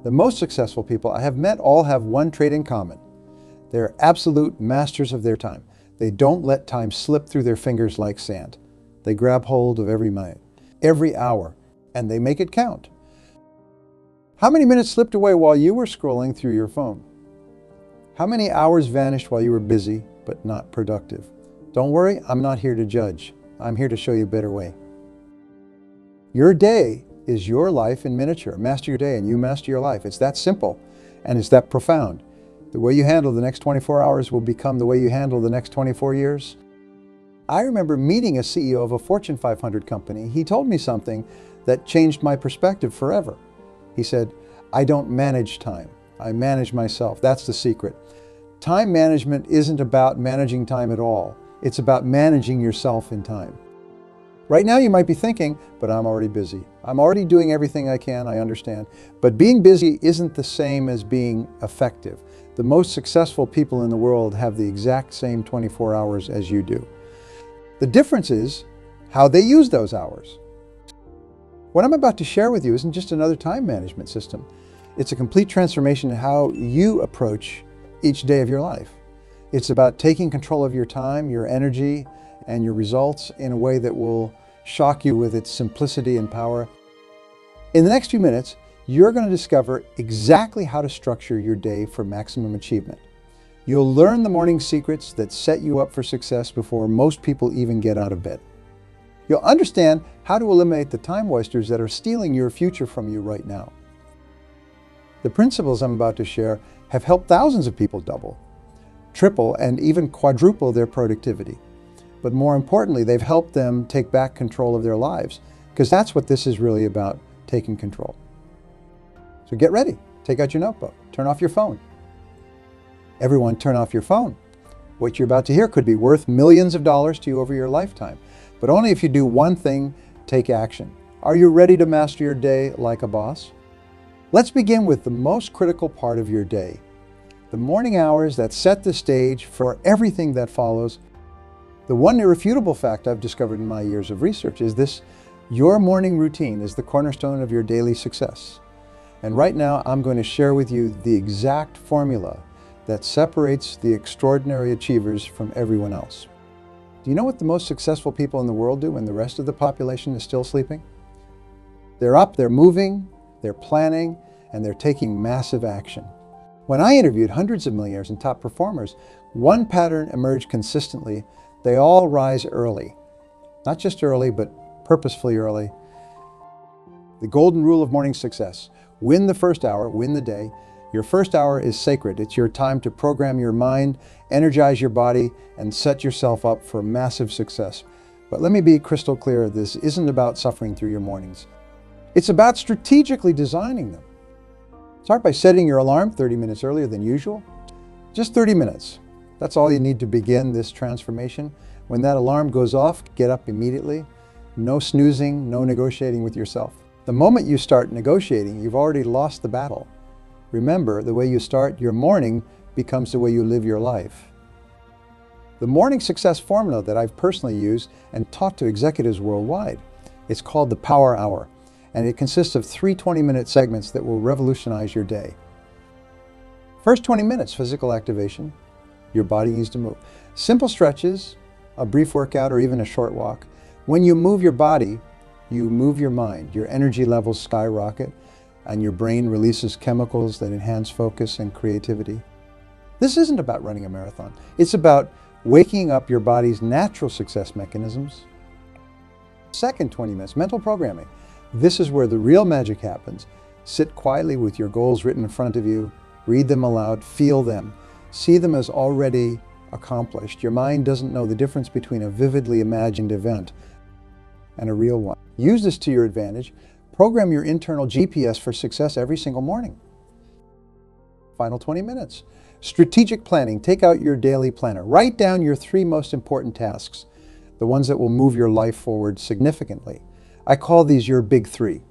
The most successful people I have met all have one trait in common. They're absolute masters of their time. They don't let time slip through their fingers like sand. They grab hold of every minute, every hour, and they make it count. How many minutes slipped away while you were scrolling through your phone? How many hours vanished while you were busy but not productive? Don't worry, I'm not here to judge. I'm here to show you a better way. Your day is your life in miniature. Master your day and you master your life. It's that simple and it's that profound. The way you handle the next 24 hours will become the way you handle the next 24 years. I remember meeting a CEO of a Fortune 500 company. He told me something that changed my perspective forever. He said, I don't manage time. I manage myself. That's the secret. Time management isn't about managing time at all. It's about managing yourself in time. Right now you might be thinking, but I'm already busy. I'm already doing everything I can, I understand. But being busy isn't the same as being effective. The most successful people in the world have the exact same 24 hours as you do. The difference is how they use those hours. What I'm about to share with you isn't just another time management system. It's a complete transformation in how you approach each day of your life. It's about taking control of your time, your energy, and your results in a way that will shock you with its simplicity and power. In the next few minutes, you're going to discover exactly how to structure your day for maximum achievement. You'll learn the morning secrets that set you up for success before most people even get out of bed. You'll understand how to eliminate the time wasters that are stealing your future from you right now. The principles I'm about to share have helped thousands of people double, triple, and even quadruple their productivity. But more importantly, they've helped them take back control of their lives, because that's what this is really about, taking control. So get ready. Take out your notebook. Turn off your phone. Everyone, turn off your phone. What you're about to hear could be worth millions of dollars to you over your lifetime, but only if you do one thing, take action. Are you ready to master your day like a boss? Let's begin with the most critical part of your day, the morning hours that set the stage for everything that follows. The one irrefutable fact I've discovered in my years of research is this: your morning routine is the cornerstone of your daily success. And right now, I'm going to share with you the exact formula that separates the extraordinary achievers from everyone else. Do you know what the most successful people in the world do when the rest of the population is still sleeping? They're up, they're moving, they're planning, and they're taking massive action. When I interviewed hundreds of millionaires and top performers, one pattern emerged consistently. They all rise early. Not just early, but purposefully early. The golden rule of morning success: win the first hour, win the day. Your first hour is sacred. It's your time to program your mind, energize your body, and set yourself up for massive success. But let me be crystal clear, this isn't about suffering through your mornings. It's about strategically designing them. Start by setting your alarm 30 minutes earlier than usual. Just 30 minutes. That's all you need to begin this transformation. When that alarm goes off, get up immediately. No snoozing, no negotiating with yourself. The moment you start negotiating, you've already lost the battle. Remember, the way you start your morning becomes the way you live your life. The morning success formula that I've personally used and taught to executives worldwide, it's called the Power Hour, and it consists of 3 20-minute segments that will revolutionize your day. First 20 minutes, physical activation. Your body needs to move. Simple stretches, a brief workout, or even a short walk. When you move your body, you move your mind. Your energy levels skyrocket, and your brain releases chemicals that enhance focus and creativity. This isn't about running a marathon. It's about waking up your body's natural success mechanisms. Second 20 minutes, mental programming. This is where the real magic happens. Sit quietly with your goals written in front of you. Read them aloud. Feel them. See them as already accomplished. Your mind doesn't know the difference between a vividly imagined event and a real one. Use this to your advantage. Program your internal GPS for success every single morning. Final 20 minutes. Strategic planning. Take out your daily planner. Write down your 3 most important tasks, the ones that will move your life forward significantly. I call these your big 3.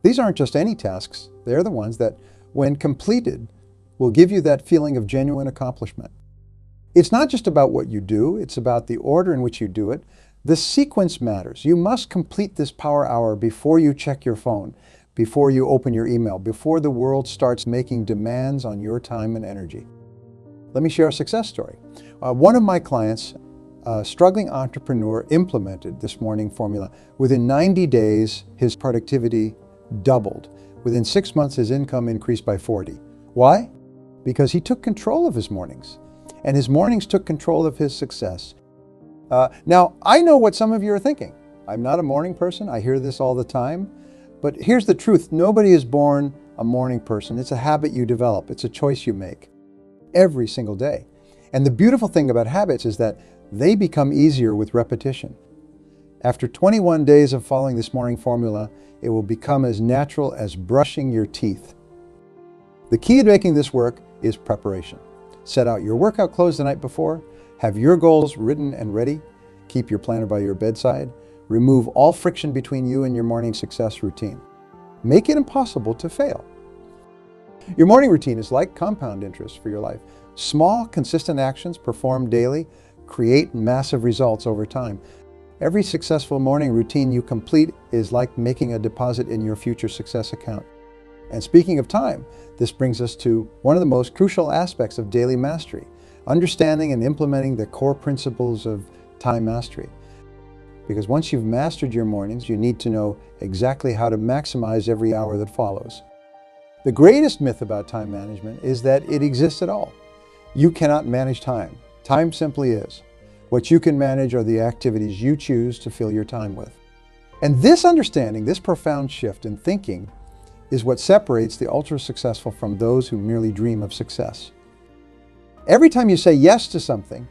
These aren't just any tasks. They're the ones that, when completed, will give you that feeling of genuine accomplishment. It's not just about what you do, it's about the order in which you do it. The sequence matters. You must complete this power hour before you check your phone. before you open your email, before the world starts making demands on your time and energy. Let me share a success story. One of my clients, a struggling entrepreneur, implemented this morning formula. Within 90 days, his productivity doubled. Within 6 months, his income increased by 40. Why? Because he took control of his mornings, and his mornings took control of his success. Now, I know what some of you are thinking. I'm not a morning person. I hear this all the time. But here's the truth. Nobody is born a morning person. It's a habit you develop. It's a choice you make every single day. And the beautiful thing about habits is that they become easier with repetition. After 21 days of following this morning formula, it will become as natural as brushing your teeth. The key to making this work is preparation. Set out your workout clothes the night before. Have your goals written and ready. Keep your planner by your bedside. Remove all friction between you and your morning success routine. Make it impossible to fail. Your morning routine is like compound interest for your life. Small, consistent actions performed daily create massive results over time. Every successful morning routine you complete is like making a deposit in your future success account. And speaking of time, this brings us to one of the most crucial aspects of daily mastery, understanding and implementing the core principles of time mastery. Because once you've mastered your mornings, you need to know exactly how to maximize every hour that follows. The greatest myth about time management is that it exists at all. You cannot manage time. Time simply is. What you can manage are the activities you choose to fill your time with. And this understanding, this profound shift in thinking, is what separates the ultra-successful from those who merely dream of success. Every time you say yes to something,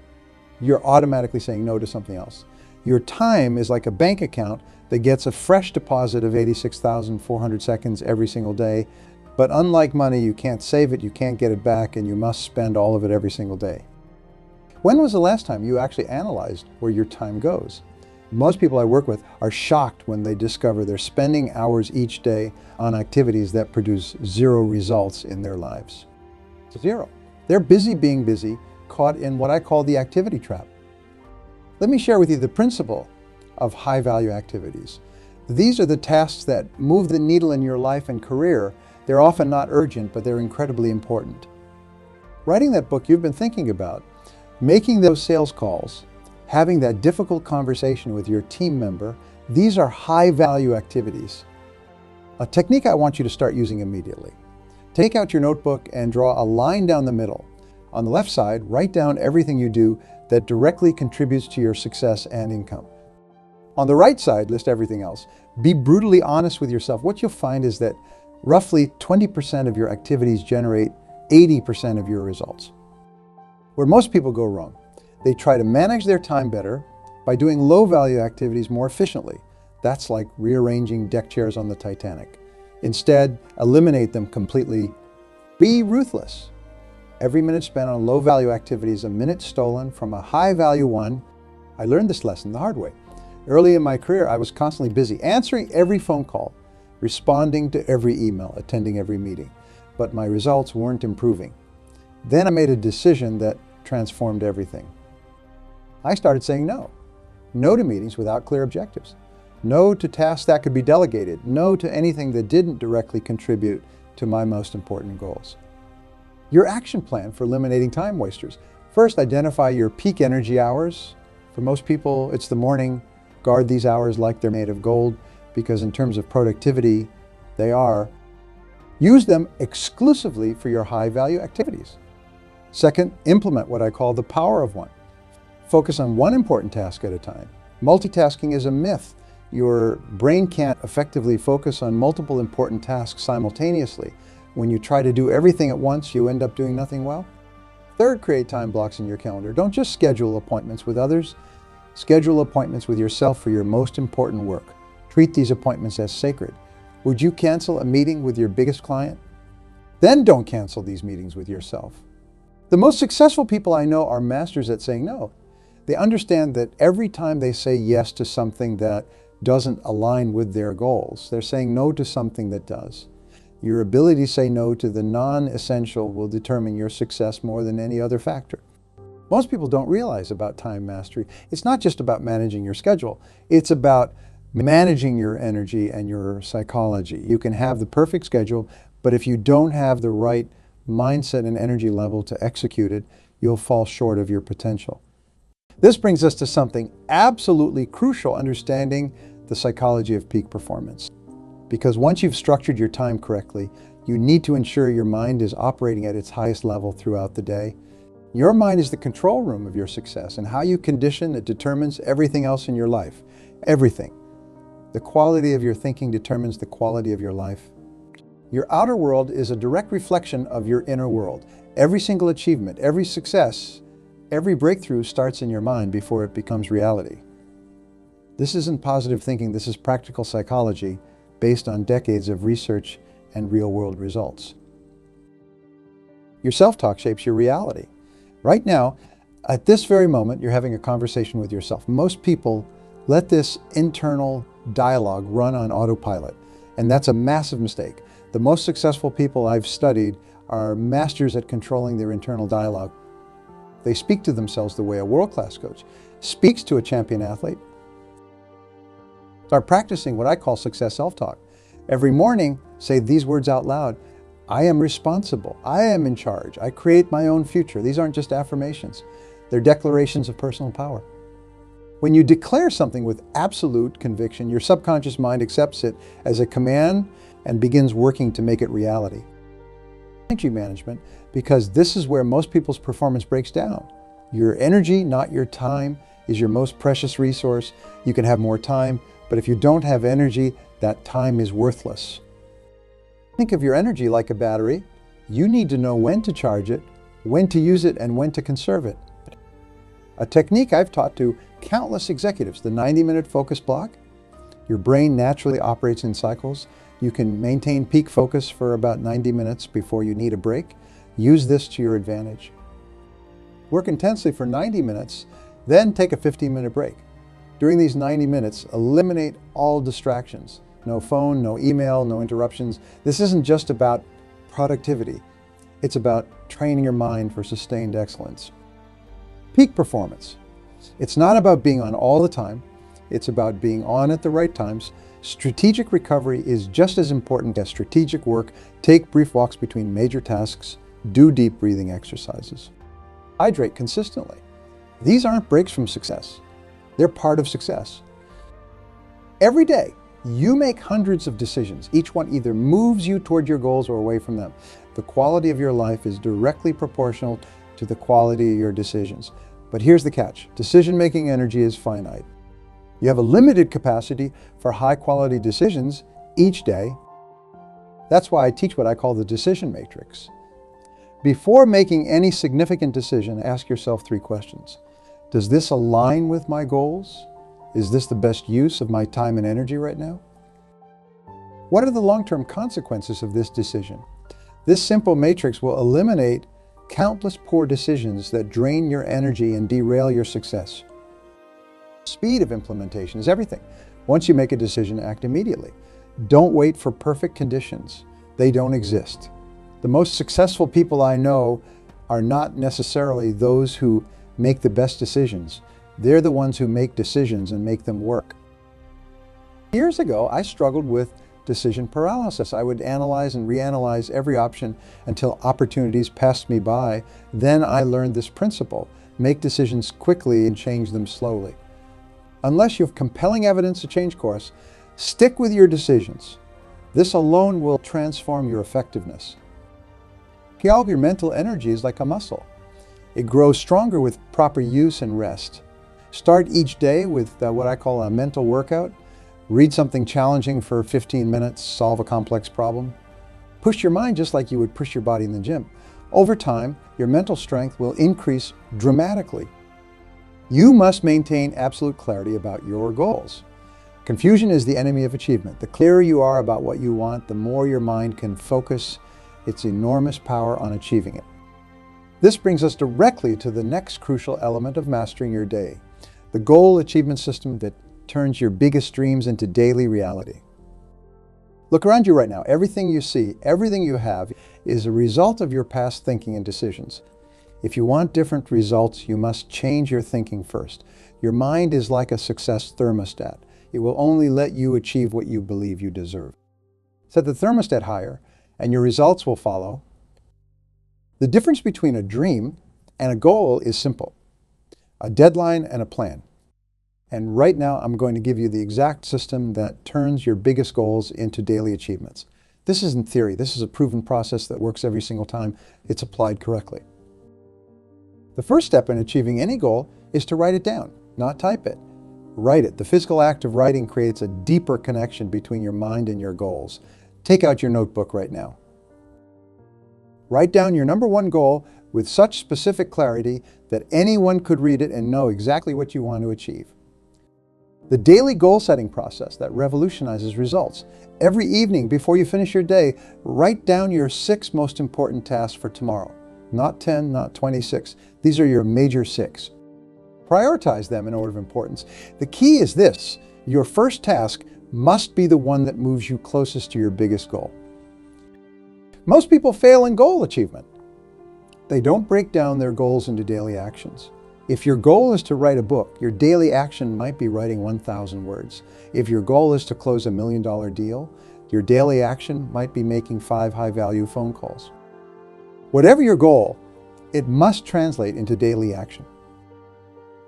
you're automatically saying no to something else. Your time is like a bank account that gets a fresh deposit of 86,400 seconds every single day. But unlike money, you can't save it, you can't get it back, and you must spend all of it every single day. When was the last time you actually analyzed where your time goes? Most people I work with are shocked when they discover they're spending hours each day on activities that produce zero results in their lives. Zero. They're busy being busy, caught in what I call the activity trap. Let me share with you the principle of high-value activities. These are the tasks that move the needle in your life and career. They're often not urgent, but they're incredibly important. Writing that book you've been thinking about, making those sales calls, having that difficult conversation with your team member, these are high-value activities. A technique I want you to start using immediately. Take out your notebook and draw a line down the middle. On the left side, write down everything you do that directly contributes to your success and income. On the right side, list everything else. Be brutally honest with yourself. What you'll find is that roughly 20% of your activities generate 80% of your results. Where most people go wrong, they try to manage their time better by doing low-value activities more efficiently. That's like rearranging deck chairs on the Titanic. Instead, eliminate them completely. Be ruthless. Every minute spent on low-value activity is a minute stolen from a high-value one. I learned this lesson the hard way. Early in my career, I was constantly busy, answering every phone call, responding to every email, attending every meeting. But my results weren't improving. Then I made a decision that transformed everything. I started saying no. No to meetings without clear objectives. No to tasks that could be delegated. No to anything that didn't directly contribute to my most important goals. Your action plan for eliminating time wasters. First, identify your peak energy hours. For most people, it's the morning. Guard these hours like they're made of gold, because in terms of productivity, they are. Use them exclusively for your high-value activities. Second, implement what I call the power of one. Focus on one important task at a time. Multitasking is a myth. Your brain can't effectively focus on multiple important tasks simultaneously. When you try to do everything at once, you end up doing nothing well. Third, create time blocks in your calendar. Don't just schedule appointments with others. Schedule appointments with yourself for your most important work. Treat these appointments as sacred. Would you cancel a meeting with your biggest client? Then don't cancel these meetings with yourself. The most successful people I know are masters at saying no. They understand that every time they say yes to something that doesn't align with their goals, they're saying no to something that does. Your ability to say no to the non-essential will determine your success more than any other factor. Most people don't realize about time mastery. It's not just about managing your schedule. It's about managing your energy and your psychology. You can have the perfect schedule, but if you don't have the right mindset and energy level to execute it, you'll fall short of your potential. This brings us to something absolutely crucial, understanding the psychology of peak performance. Because once you've structured your time correctly, you need to ensure your mind is operating at its highest level throughout the day. Your mind is the control room of your success, and how you condition it determines everything else in your life. Everything. The quality of your thinking determines the quality of your life. Your outer world is a direct reflection of your inner world. Every single achievement, every success, every breakthrough starts in your mind before it becomes reality. This isn't positive thinking, this is practical psychology based on decades of research and real-world results. Your self-talk shapes your reality. Right now, at this very moment, you're having a conversation with yourself. Most people let this internal dialogue run on autopilot, and that's a massive mistake. The most successful people I've studied are masters at controlling their internal dialogue. They speak to themselves the way a world-class coach speaks to a champion athlete. Start practicing what I call success self-talk. Every morning, say these words out loud. I am responsible. I am in charge. I create my own future. These aren't just affirmations. They're declarations of personal power. When you declare something with absolute conviction, your subconscious mind accepts it as a command and begins working to make it reality. Energy management, because this is where most people's performance breaks down. Your energy, not your time, is your most precious resource. You can have more time, but if you don't have energy, that time is worthless. Think of your energy like a battery. You need to know when to charge it, when to use it, and when to conserve it. A technique I've taught to countless executives, the 90-minute focus block. Your brain naturally operates in cycles. You can maintain peak focus for about 90 minutes before you need a break. Use this to your advantage. Work intensely for 90 minutes, then take a 15-minute break. During these 90 minutes, eliminate all distractions. No phone, no email, no interruptions. This isn't just about productivity. It's about training your mind for sustained excellence. Peak performance. It's not about being on all the time. It's about being on at the right times. Strategic recovery is just as important as strategic work. Take brief walks between major tasks. Do deep breathing exercises. Hydrate consistently. These aren't breaks from success. They're part of success. Every day, you make hundreds of decisions. Each one either moves you toward your goals or away from them. The quality of your life is directly proportional to the quality of your decisions. But here's the catch. Decision-making energy is finite. You have a limited capacity for high-quality decisions each day. That's why I teach what I call the decision matrix. Before making any significant decision, ask yourself 3 questions. Does this align with my goals? Is this the best use of my time and energy right now? What are the long-term consequences of this decision? This simple matrix will eliminate countless poor decisions that drain your energy and derail your success. Speed of implementation is everything. Once you make a decision, act immediately. Don't wait for perfect conditions. They don't exist. The most successful people I know are not necessarily those who make the best decisions. They're the ones who make decisions and make them work. Years ago, I struggled with decision paralysis. I would analyze and reanalyze every option until opportunities passed me by. Then I learned this principle: make decisions quickly and change them slowly. Unless you have compelling evidence to change course, stick with your decisions. This alone will transform your effectiveness. All your mental energy is like a muscle. It grows stronger with proper use and rest. Start each day with what I call a mental workout. Read something challenging for 15 minutes, solve a complex problem. Push your mind just like you would push your body in the gym. Over time, your mental strength will increase dramatically. You must maintain absolute clarity about your goals. Confusion is the enemy of achievement. The clearer you are about what you want, the more your mind can focus its enormous power on achieving it. This brings us directly to the next crucial element of mastering your day, the goal achievement system that turns your biggest dreams into daily reality. Look around you right now. Everything you see, everything you have is a result of your past thinking and decisions. If you want different results, you must change your thinking first. Your mind is like a success thermostat. It will only let you achieve what you believe you deserve. Set the thermostat higher, and your results will follow. The difference between a dream and a goal is simple: a deadline and a plan. And right now, I'm going to give you the exact system that turns your biggest goals into daily achievements. This isn't theory. This is a proven process that works every single time it's applied correctly. The first step in achieving any goal is to write it down, not type it. Write it. The physical act of writing creates a deeper connection between your mind and your goals. Take out your notebook right now. Write down your number one goal with such specific clarity that anyone could read it and know exactly what you want to achieve. The daily goal setting process that revolutionizes results. Every evening before you finish your day, write down your 6 most important tasks for tomorrow. Not 10, not 26. These are your major 6. Prioritize them in order of importance. The key is this: your first task must be the one that moves you closest to your biggest goal. Most people fail in goal achievement. They don't break down their goals into daily actions. If your goal is to write a book, your daily action might be writing 1,000 words. If your goal is to close $1 million deal, your daily action might be making 5 high-value phone calls. Whatever your goal, it must translate into daily action.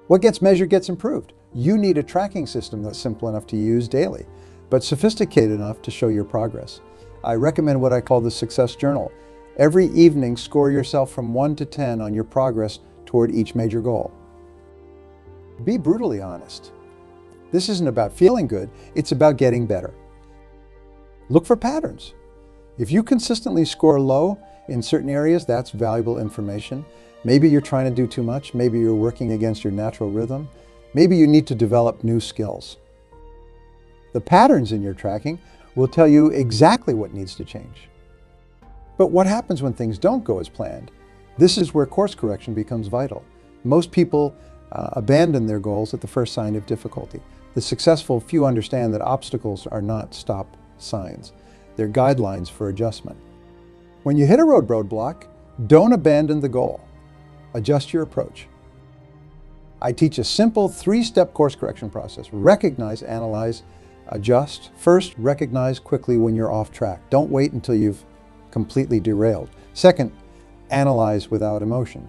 What gets measured gets improved. You need a tracking system that's simple enough to use daily, but sophisticated enough to show your progress. I recommend what I call the success journal. Every evening, score yourself from 1 to 10 on your progress toward each major goal. Be brutally honest. This isn't about feeling good, it's about getting better. Look for patterns. If you consistently score low in certain areas, that's valuable information. Maybe you're trying to do too much, maybe you're working against your natural rhythm, maybe you need to develop new skills. The patterns in your tracking will tell you exactly what needs to change. But what happens when things don't go as planned? This is where course correction becomes vital. Most people abandon their goals at the first sign of difficulty. The successful few understand that obstacles are not stop signs. They're guidelines for adjustment. When you hit a roadblock, don't abandon the goal. Adjust your approach. I teach a simple 3-step course correction process. Recognize, analyze, adjust. First, recognize quickly when you're off track. Don't wait until you've completely derailed. Second, analyze without emotion.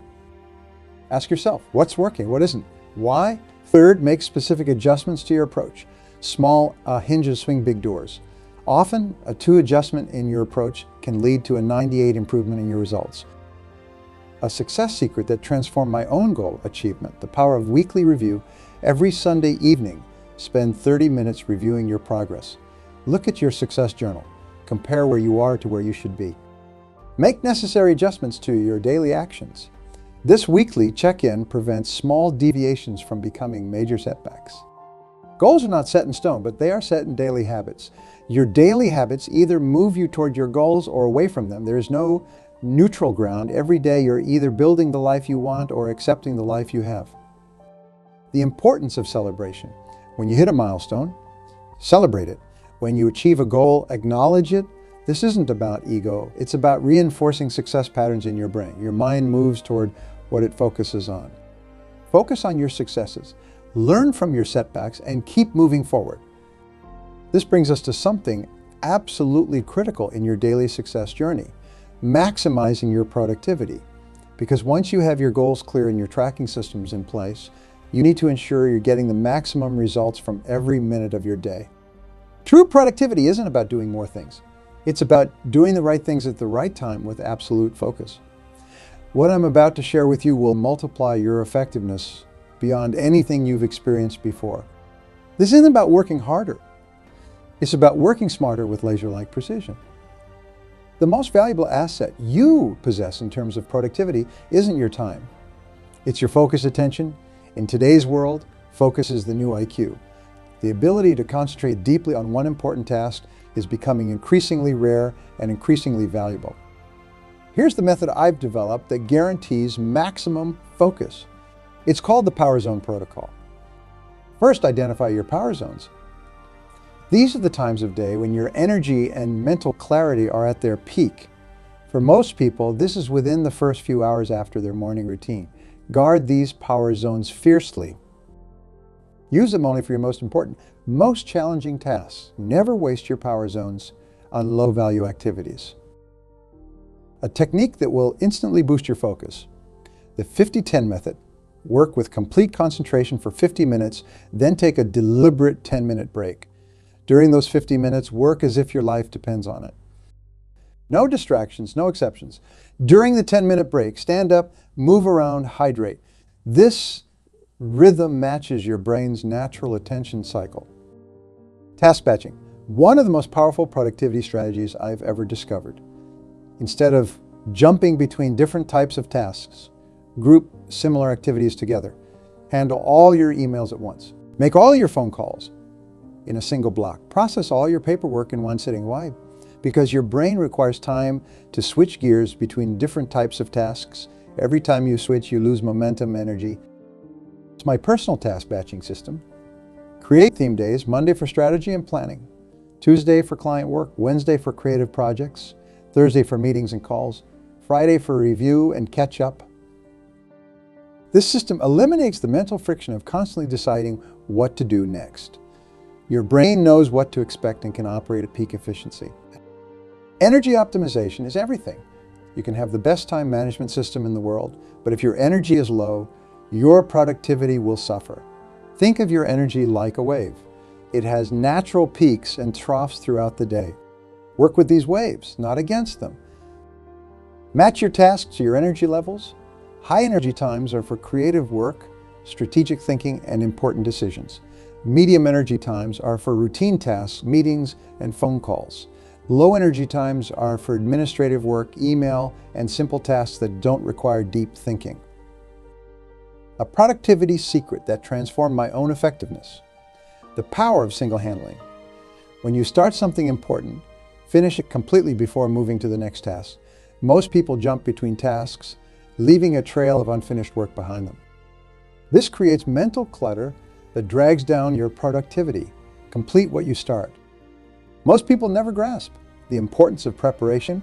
Ask yourself, what's working, what isn't? Why? Third, make specific adjustments to your approach. Small hinges swing big doors. Often, a 2 adjustment in your approach can lead to a 98 improvement in your results. A success secret that transformed my own goal achievement, the power of weekly review. Every Sunday evening, spend 30 minutes reviewing your progress. Look at your success journal. Compare where you are to where you should be. Make necessary adjustments to your daily actions. This weekly check-in prevents small deviations from becoming major setbacks. Goals are not set in stone, but they are set in daily habits. Your daily habits either move you toward your goals or away from them. There is no neutral ground. Every day you're either building the life you want or accepting the life you have. The importance of celebration. When you hit a milestone, celebrate it. When you achieve a goal, acknowledge it. This isn't about ego. It's about reinforcing success patterns in your brain. Your mind moves toward what it focuses on. Focus on your successes. Learn from your setbacks and keep moving forward. This brings us to something absolutely critical in your daily success journey: maximizing your productivity. Because once you have your goals clear and your tracking systems in place, you need to ensure you're getting the maximum results from every minute of your day. True productivity isn't about doing more things. It's about doing the right things at the right time with absolute focus. What I'm about to share with you will multiply your effectiveness beyond anything you've experienced before. This isn't about working harder. It's about working smarter with laser-like precision. The most valuable asset you possess in terms of productivity isn't your time. It's your focused attention. In today's world, focus is the new IQ. The ability to concentrate deeply on one important task is becoming increasingly rare and increasingly valuable. Here's the method I've developed that guarantees maximum focus. It's called the Power Zone Protocol. First, identify your power zones. These are the times of day when your energy and mental clarity are at their peak. For most people, this is within the first few hours after their morning routine. Guard these power zones fiercely. Use them only for your most important, most challenging tasks. Never waste your power zones on low-value activities. A technique that will instantly boost your focus. The 50-10 method. Work with complete concentration for 50 minutes, then take a deliberate 10-minute break. During those 50 minutes, work as if your life depends on it. No distractions, no exceptions. During the 10-minute break, stand up, move around, hydrate. This rhythm matches your brain's natural attention cycle. Task batching. One of the most powerful productivity strategies I've ever discovered. Instead of jumping between different types of tasks, group similar activities together. Handle all your emails at once. Make all your phone calls in a single block. Process all your paperwork in one sitting. Why? Because your brain requires time to switch gears between different types of tasks. Every time you switch, you lose momentum, energy. It's my personal task batching system. Create theme days: Monday for strategy and planning, Tuesday for client work, Wednesday for creative projects, Thursday for meetings and calls, Friday for review and catch up. This system eliminates the mental friction of constantly deciding what to do next. Your brain knows what to expect and can operate at peak efficiency. Energy optimization is everything. You can have the best time management system in the world, but if your energy is low, your productivity will suffer. Think of your energy like a wave. It has natural peaks and troughs throughout the day. Work with these waves, not against them. Match your tasks to your energy levels. High energy times are for creative work, strategic thinking, and important decisions. Medium energy times are for routine tasks, meetings, and phone calls. Low energy times are for administrative work, email, and simple tasks that don't require deep thinking. A productivity secret that transformed my own effectiveness. The power of single handling. When you start something important, finish it completely before moving to the next task. Most people jump between tasks, leaving a trail of unfinished work behind them. This creates mental clutter that drags down your productivity. Complete what you start. Most people never grasp the importance of preparation.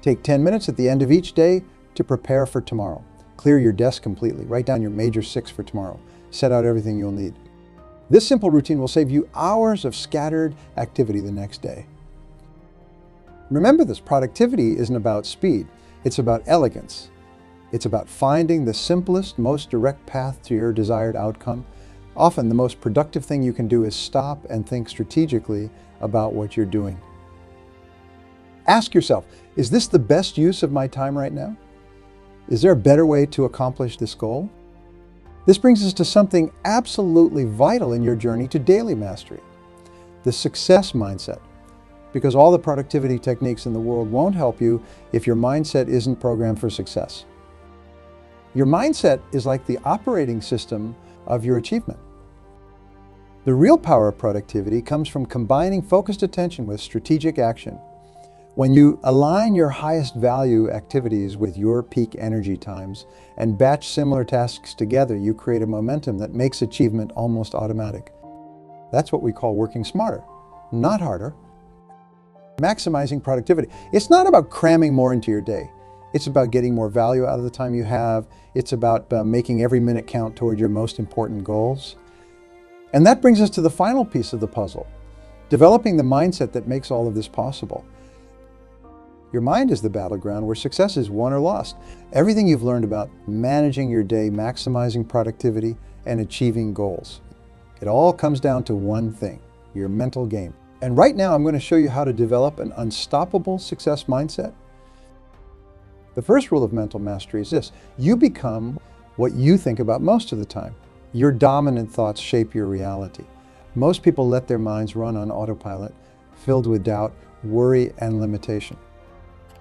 Take 10 minutes at the end of each day to prepare for tomorrow. Clear your desk completely. Write down your major 6 for tomorrow. Set out everything you'll need. This simple routine will save you hours of scattered activity the next day. Remember this, productivity isn't about speed. It's about elegance. It's about finding the simplest, most direct path to your desired outcome. Often the most productive thing you can do is stop and think strategically about what you're doing. Ask yourself, is this the best use of my time right now? Is there a better way to accomplish this goal? This brings us to something absolutely vital in your journey to daily mastery, the success mindset. Because all the productivity techniques in the world won't help you if your mindset isn't programmed for success. Your mindset is like the operating system of your achievement. The real power of productivity comes from combining focused attention with strategic action. When you align your highest value activities with your peak energy times and batch similar tasks together, you create a momentum that makes achievement almost automatic. That's what we call working smarter, not harder. Maximizing productivity. It's not about cramming more into your day. It's about getting more value out of the time you have. It's about making every minute count toward your most important goals. And that brings us to the final piece of the puzzle, developing the mindset that makes all of this possible. Your mind is the battleground where success is won or lost. Everything you've learned about managing your day, maximizing productivity, and achieving goals. It all comes down to one thing, your mental game. And right now I'm going to show you how to develop an unstoppable success mindset. The first rule of mental mastery is this: you become what you think about most of the time. Your dominant thoughts shape your reality. Most people let their minds run on autopilot, filled with doubt, worry, and limitation.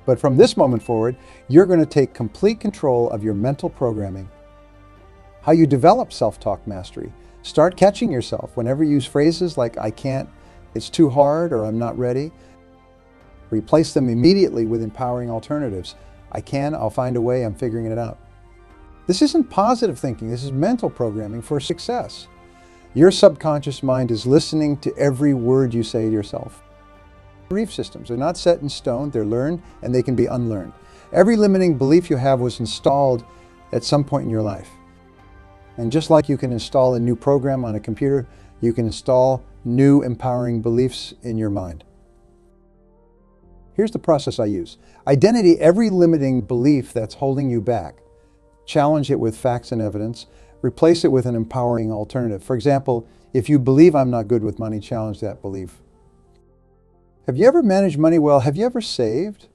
But from this moment forward, you're going to take complete control of your mental programming. How you develop self-talk mastery. Start catching yourself whenever you use phrases like "I can't," "it's too hard," or "I'm not ready." Replace them immediately with empowering alternatives. "I can, I'll find a way, I'm figuring it out." This isn't positive thinking, this is mental programming for success. Your subconscious mind is listening to every word you say to yourself. Belief systems are not set in stone, they're learned and they can be unlearned. Every limiting belief you have was installed at some point in your life. And just like you can install a new program on a computer, you can install new empowering beliefs in your mind. Here's the process I use. Identity every limiting belief that's holding you back. Challenge it with facts and evidence. Replace it with an empowering alternative. For example, if you believe I'm not good with money, challenge that belief. Have you ever managed money well? Have you ever saved?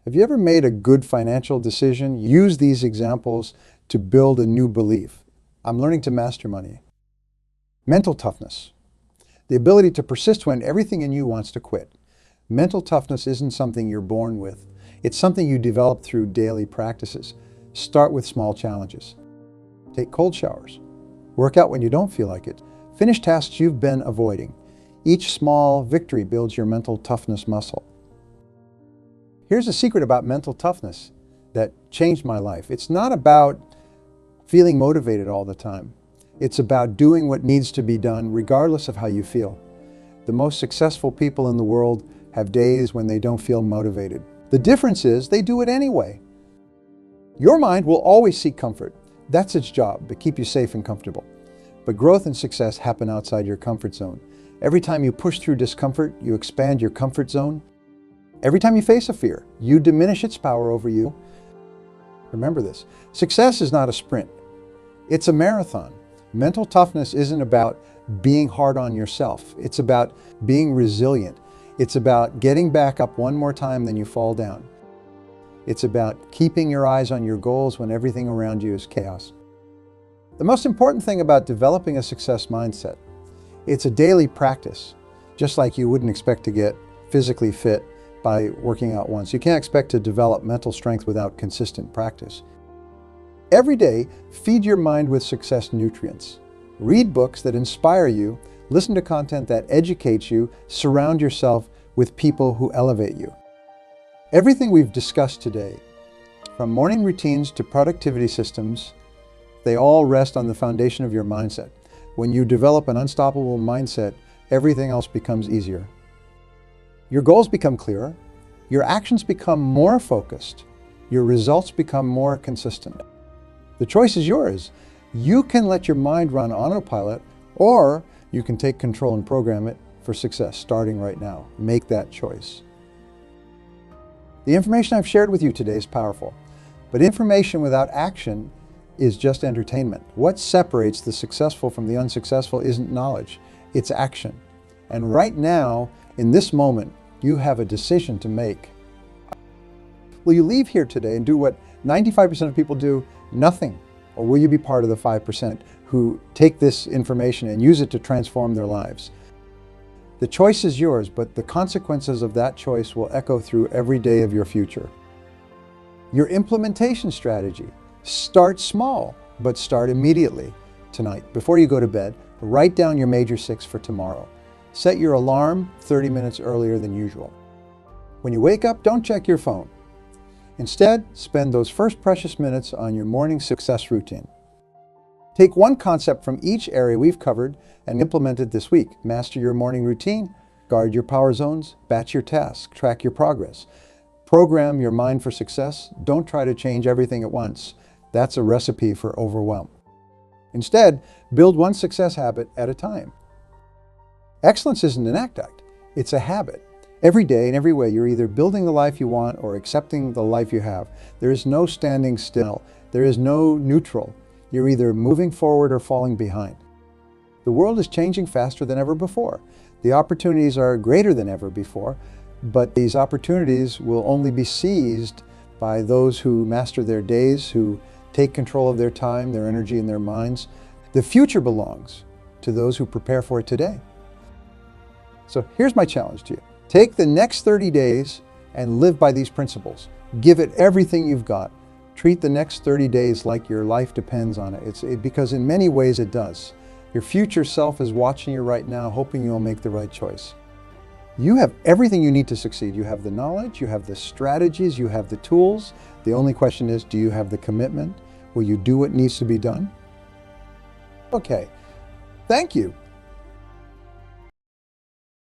Have you ever made a good financial decision? Use these examples to build a new belief. I'm learning to master money. Mental toughness. The ability to persist when everything in you wants to quit. Mental toughness isn't something you're born with. It's something you develop through daily practices. Start with small challenges. Take cold showers. Work out when you don't feel like it. Finish tasks you've been avoiding. Each small victory builds your mental toughness muscle. Here's a secret about mental toughness that changed my life. It's not about feeling motivated all the time. It's about doing what needs to be done regardless of how you feel. The most successful people in the world have days when they don't feel motivated. The difference is they do it anyway. Your mind will always seek comfort. That's its job, to keep you safe and comfortable. But growth and success happen outside your comfort zone. Every time you push through discomfort, you expand your comfort zone. Every time you face a fear, you diminish its power over you. Remember this, success is not a sprint. It's a marathon. Mental toughness isn't about being hard on yourself. It's about being resilient. It's about getting back up one more time than you fall down. It's about keeping your eyes on your goals when everything around you is chaos. The most important thing about developing a success mindset, it's a daily practice. Just like you wouldn't expect to get physically fit by working out once. You can't expect to develop mental strength without consistent practice. Every day, feed your mind with success nutrients. Read books that inspire you, listen to content that educates you, surround yourself with people who elevate you. Everything we've discussed today, from morning routines to productivity systems, they all rest on the foundation of your mindset. When you develop an unstoppable mindset, everything else becomes easier. Your goals become clearer, your actions become more focused, your results become more consistent. The choice is yours. You can let your mind run autopilot, or you can take control and program it for success starting right now. Make that choice. The information I've shared with you today is powerful, but information without action is just entertainment. What separates the successful from the unsuccessful isn't knowledge, it's action. And right now, in this moment, you have a decision to make. Will you leave here today and do what 95% of people do? Nothing. Or will you be part of the 5% who take this information and use it to transform their lives? The choice is yours, but the consequences of that choice will echo through every day of your future. Your implementation strategy. Start small, but start immediately. Tonight, before you go to bed, write down your major 6 for tomorrow. Set your alarm 30 minutes earlier than usual. When you wake up, don't check your phone. Instead, spend those first precious minutes on your morning success routine. Take one concept from each area we've covered and implement it this week. Master your morning routine, guard your power zones, batch your tasks, track your progress. Program your mind for success. Don't try to change everything at once. That's a recipe for overwhelm. Instead, build one success habit at a time. Excellence isn't an act, it's a habit. Every day and every way, you're either building the life you want or accepting the life you have. There is no standing still. There is no neutral. You're either moving forward or falling behind. The world is changing faster than ever before. The opportunities are greater than ever before, but these opportunities will only be seized by those who master their days, who take control of their time, their energy, and their minds. The future belongs to those who prepare for it today. So here's my challenge to you. Take the next 30 days and live by these principles. Give it everything you've got. Treat the next 30 days like your life depends on it. Because in many ways it does. Your future self is watching you right now, hoping you'll make the right choice. You have everything you need to succeed. You have the knowledge, you have the strategies, you have the tools. The only question is, do you have the commitment? Will you do what needs to be done? Okay, thank you.